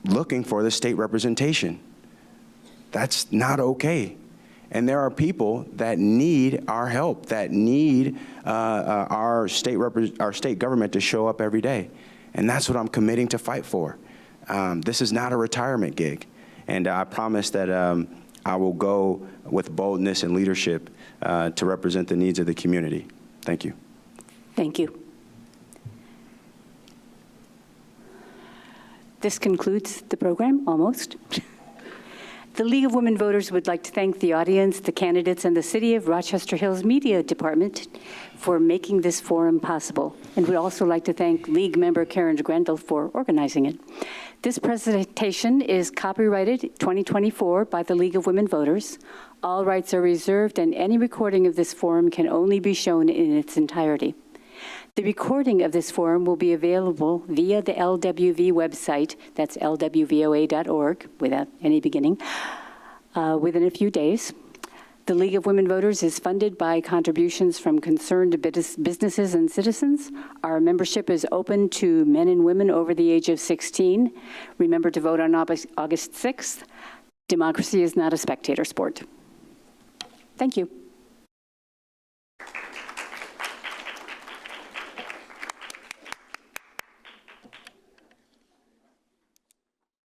looking for the state representation. That's not okay. And there are people that need our help, that need our state government to show up every day. And that's what I'm committing to fight for. This is not a retirement gig. And I promise that I will go with boldness and leadership to represent the needs of the community. Thank you. Thank you. This concludes the program, almost. The League of Women Voters would like to thank the audience, the candidates, and the City of Rochester Hills Media Department for making this forum possible. And we'd also like to thank League member Karen Grendel for organizing it. This presentation is copyrighted 2024 by the League of Women Voters. All rights are reserved, and any recording of this forum can only be shown in its entirety. The recording of this forum will be available via the LWV website, that's lwvoa.org, without any beginning, within a few days. The League of Women Voters is funded by contributions from concerned businesses and citizens. Our membership is open to men and women over the age of 16. Remember to vote on August 6th. Democracy is not a spectator sport. Thank you.